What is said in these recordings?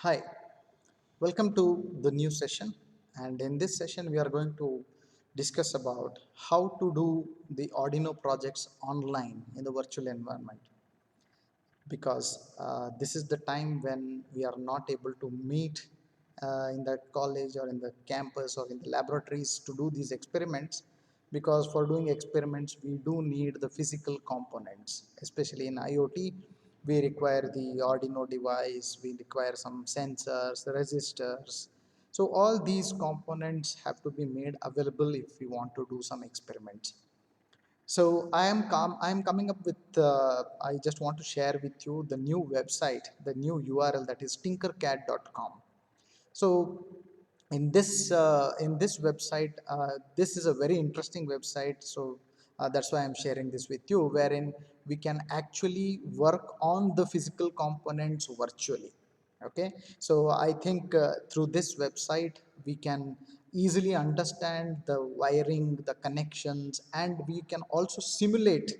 Hi, welcome to the new session. And in this session, we are going to discuss about how to do the Arduino projects online in the virtual environment. Because this is the time when we are not able to meet in the college or in the campus or in the laboratories to do these experiments. Because for doing experiments, we do need the physical components, especially in IoT. We require the Arduino device, we require some sensors, resistors. So all these components have to be made available if we want to do some experiments. So I am coming up with I just want to share with you the new website, the new URL, that is tinkercad.com. So in this website, this is a very interesting website. So that's why I'm sharing this with you, wherein we can actually work on the physical components virtually. Okay, so I think through this website we can easily understand the wiring, the connections, and we can also simulate,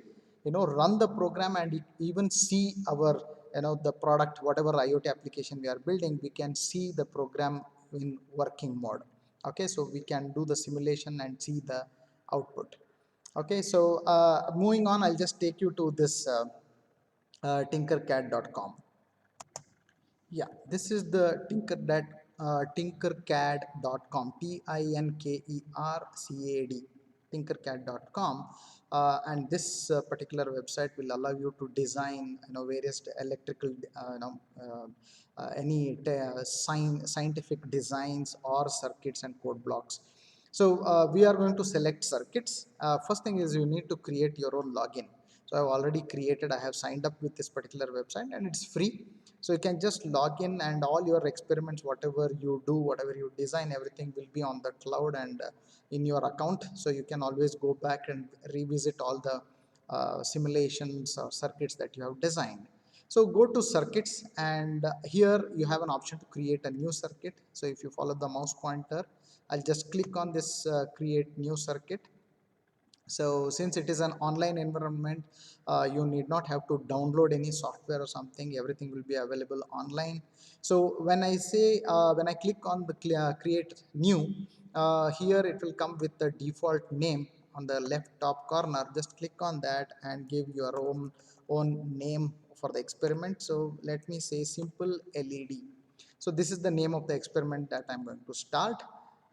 run the program and even see our, the product, whatever IoT application we are building, we can see the program in working mode. Okay, so we can do the simulation and see the output. Okay, so moving on, I'll just take you to this tinkercad.com. Yeah, this is the tinkercad.com, Tinkercad, tinkercad.com. And this particular website will allow you to design, various electrical, any scientific designs or circuits and code blocks. So we are going to select circuits. First thing is you need to create your own login. So I've already created, I have signed up with this particular website and it's free. So you can just log in and all your experiments, whatever you do, whatever you design, everything will be on the cloud and in your account. So you can always go back and revisit all the simulations or circuits that you have designed. So go to circuits, and here you have an option to create a new circuit. So if you follow the mouse pointer, I'll just click on this create new circuit. So since it is an online environment, you need not have to download any software or something. Everything will be available online. So when I say, when I click on the create new, here it will come with the default name on the left top corner. Just click on that and give your own name for the experiment. So let me say simple LED. So this is the name of the experiment that I'm going to start,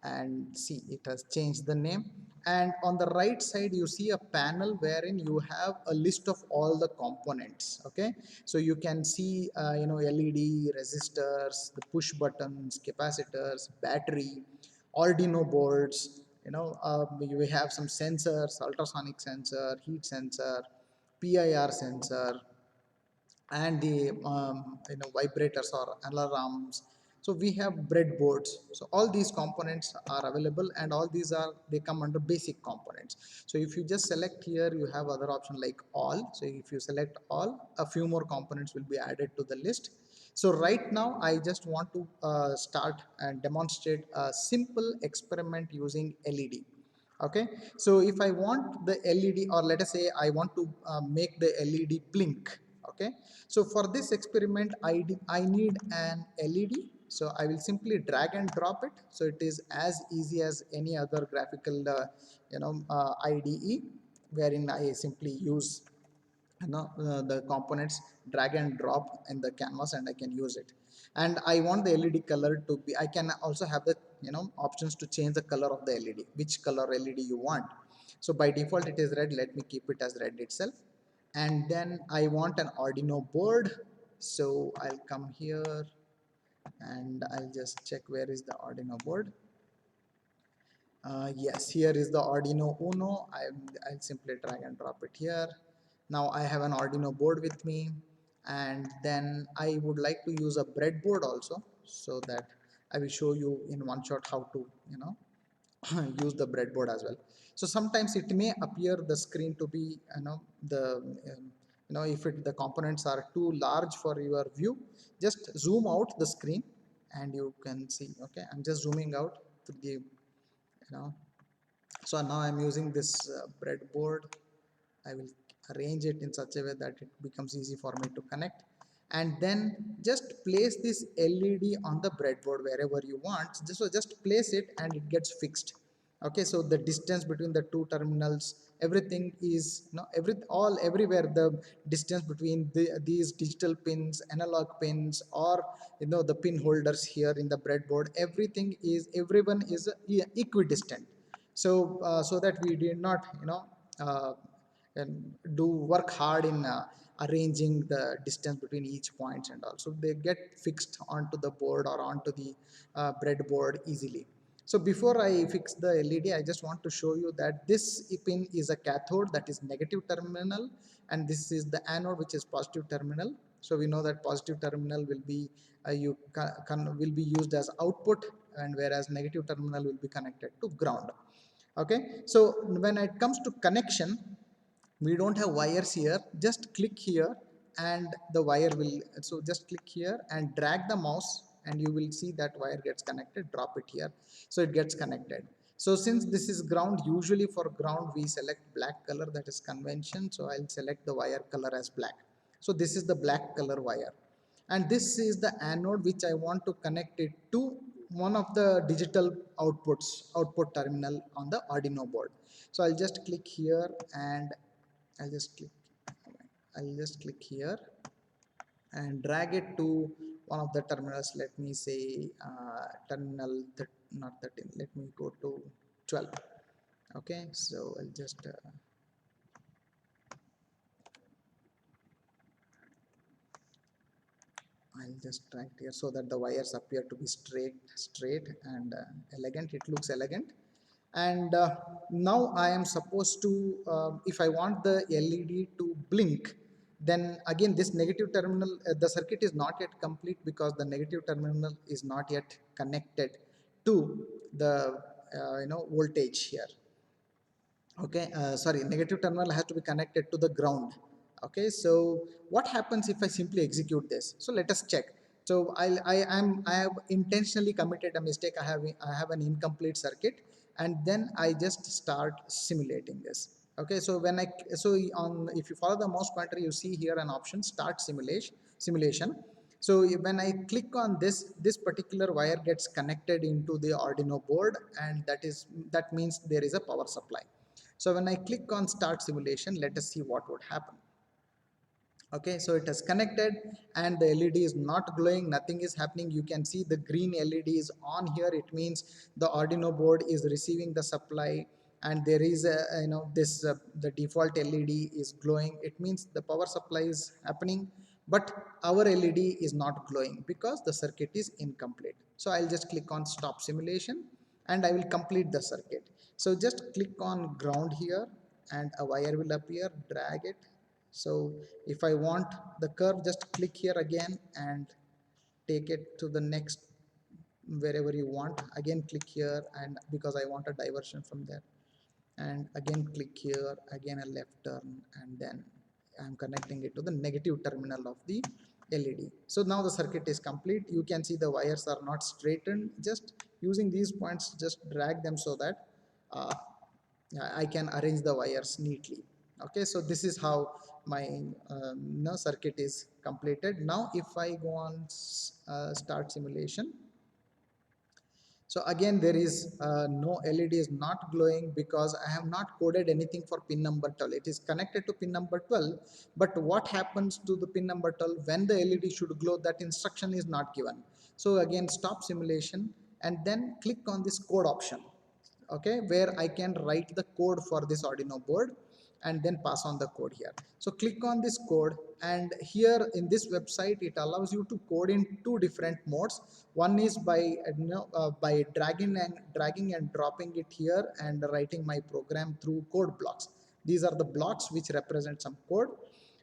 and see, it has changed the name. And on the right side you see a panel wherein you have a list of all the components. Okay, so you can see LED, resistors, the push buttons, capacitors, battery, Arduino boards, you have some sensors, ultrasonic sensor, heat sensor, PIR sensor, and the vibrators or alarms. So we have breadboards. So all these components are available, and all these are, they come under basic components. So if you just select here, you have other option like all. So if you select all, a few more components will be added to the list. So right now I just want to start and demonstrate a simple experiment using LED. Okay, so if I want the LED, or let us say I want to make the LED blink. Okay, so for this experiment I need an LED. So I will simply drag and drop it. So it is as easy as any other graphical IDE, wherein I simply use the components, drag and drop in the canvas, and I can use it. And I want the LED color to be, I can also have the options to change the color of the LED, which color LED you want. So by default it is red. Let me keep it as red itself. And then I want an Arduino board. So I'll come here and I'll just check where is the Arduino board. Yes, here is the Arduino Uno. I'll simply drag and drop it here. Now I have an Arduino board with me, and then I would like to use a breadboard also, so that I will show you in one shot how to use the breadboard as well. So sometimes it may appear the screen to be if the components are too large for your view, just zoom out the screen and you can see. Okay, I'm just zooming out to the so now I'm using this breadboard. I will arrange it in such a way that it becomes easy for me to connect. and then just place this LED on the breadboard wherever you want. So just place it and it gets fixed. Okay, so the distance between the two terminals, everything is, everywhere the distance between these digital pins, analog pins, or the pin holders here in the breadboard, everyone is equidistant. So so that we did not uh, and do work hard in arranging the distance between each points, and also they get fixed onto the board or onto the breadboard easily. So before I fix the LED, I just want to show you that this pin is a cathode, that is negative terminal, and this is the anode, which is positive terminal. So we know that positive terminal will be will be used as output, and whereas negative terminal will be connected to ground. Okay, so when it comes to connection, we don't have wires here. Just click here and the wire will, so just click here and drag the mouse and you will see that wire gets connected. Drop it here, so it gets connected. So since this is ground, usually for ground we select black color, that is convention. So I'll select the wire color as black. So this is the black color wire, and this is the anode which I want to connect it to one of the digital output terminal on the Arduino board. So I'll just click here and I'll just click I'll just click here and drag it to one of the terminals. Let me say terminal not 13, let me go to 12. Okay, so I'll just drag it here so that the wires appear to be straight and elegant. It looks elegant. And now I am supposed to, if I want the LED to blink, then again this negative terminal, the circuit is not yet complete because the negative terminal is not yet connected to the voltage here. Okay, sorry, negative terminal has to be connected to the ground. Okay, so what happens if I simply execute this? So let us check. So I have intentionally committed a mistake. I have an incomplete circuit, and then I just start simulating this. Okay, so on, if you follow the mouse pointer, you see here an option, start simulation. So when I click on this particular wire gets connected into the Arduino board, and that means there is a power supply. So when I click on start simulation, let us see what would happen. Okay, so it is connected and the LED is not glowing, nothing is happening. You can see the green LED is on here. It means the Arduino board is receiving the supply, and there is a, this the default LED is glowing. It means the power supply is happening, but our LED is not glowing because the circuit is incomplete. So I'll just click on stop simulation and I will complete the circuit. So just click on ground here and a wire will appear, drag it. So if I want the curve, just click here again and take it to the next, wherever you want. Again click here, and because I want a diversion from there, and again click here, again a left turn, and then I'm connecting it to the negative terminal of the LED. So now the circuit is complete. You can see the wires are not straightened. Just using these points, just drag them so that uh, I can arrange the wires neatly. Okay, so this is how my circuit is completed. Now if I go on start simulation, so again there is no LED is not glowing because I have not coded anything for pin number 12. It is connected to pin number 12, but what happens to the pin number 12 when the LED should glow, that instruction is not given. So again stop simulation and then click on this code option. Okay, where I can write the code for this Arduino board and then pass on the code here. So click on this code, and here in this website it allows you to code in two different modes. One is by dragging and dropping it here and writing my program through code blocks. These are the blocks which represent some code.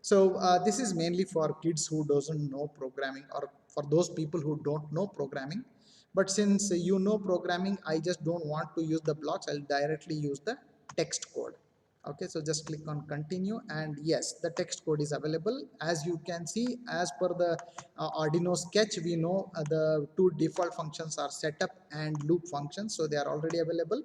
So this is mainly for kids who doesn't know programming, or for those people who don't know programming. But since you know programming, I just don't want to use the blocks. I'll directly use the text code. Okay, so just click on continue, and yes, the text code is available. As you can see, as per the Arduino sketch, we know the two default functions are setup and loop functions, so they are already available.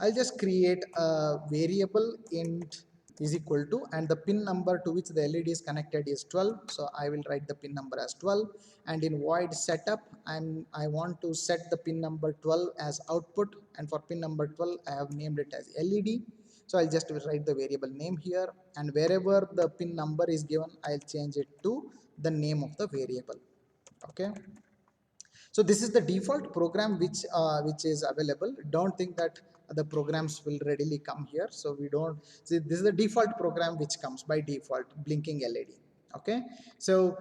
I'll just create a variable int is equal to, and the pin number to which the LED is connected is 12, so I will write the pin number as 12. And in void setup, I want to set the pin number 12 as output, and for pin number 12 I have named it as LED. So I'll just write the variable name here, and wherever the pin number is given, I'll change it to the name of the variable. Okay, so this is the default program which is available. Don't think that the programs will readily come here, so we don't see. This is the default program which comes by default, blinking LED. Okay, so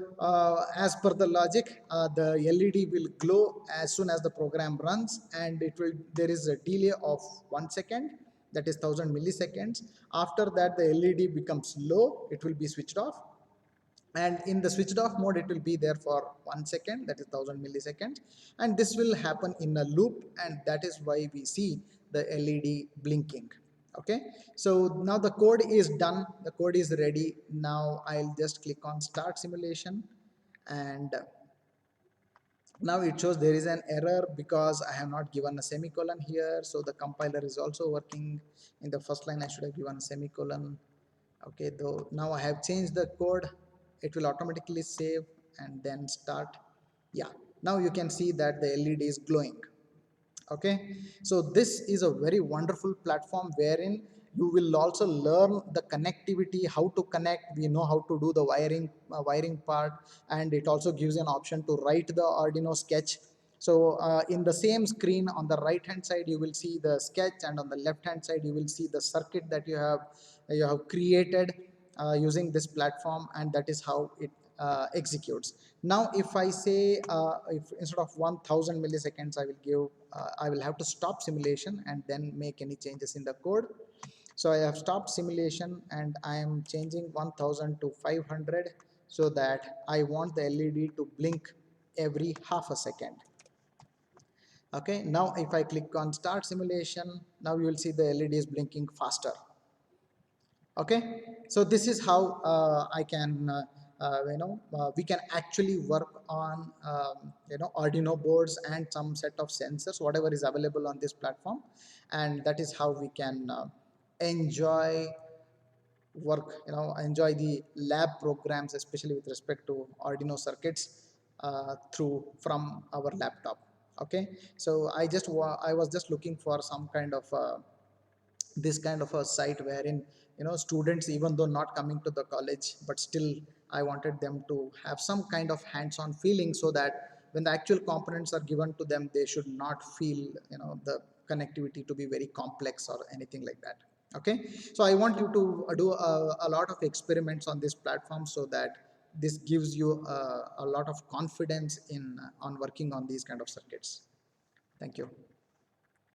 as per the logic, the LED will glow as soon as the program runs, and it will, there is a delay of 1 second, that is 1000 milliseconds. After that, the LED becomes low, it will be switched off, and in the switched off mode it will be there for 1 second, that is 1000 milliseconds, and this will happen in a loop, and that is why we see the LED blinking. Okay, so now the code is done, the code is ready. Now I'll just click on start simulation, and now it shows there is an error because I have not given a semicolon here. So the compiler is also working. In the first line I should have given a semicolon. Okay, though now I have changed the code, it will automatically save and then start. Yeah, now you can see that the LED is glowing. Okay, so this is a very wonderful platform wherein you will also learn the connectivity, how to connect. We know how to do the wiring part, and it also gives an option to write the Arduino sketch. So in the same screen, on the right hand side you will see the sketch, and on the left hand side you will see the circuit that you have created using this platform, and that is how it executes. Now if I say, if instead of 1000 milliseconds I will give, I will have to stop simulation and then make any changes in the code. So I have stopped simulation and I am changing 1000 to 500, so that I want the LED to blink every half a second. Okay, now if I click on start simulation, now you will see the LED is blinking faster. Okay, so this is how I can we can actually work on Arduino boards and some set of sensors, whatever is available on this platform, and that is how we can enjoy work, enjoy the lab programs, especially with respect to Arduino circuits through from our laptop. Okay, so I was just looking for some kind of this kind of a site wherein students, even though not coming to the college, but still I wanted them to have some kind of hands-on feeling, so that when the actual components are given to them, they should not feel the connectivity to be very complex or anything like that. Okay, so I want you to do a lot of experiments on this platform, so that this gives you a lot of confidence in on working on these kind of circuits. Thank you.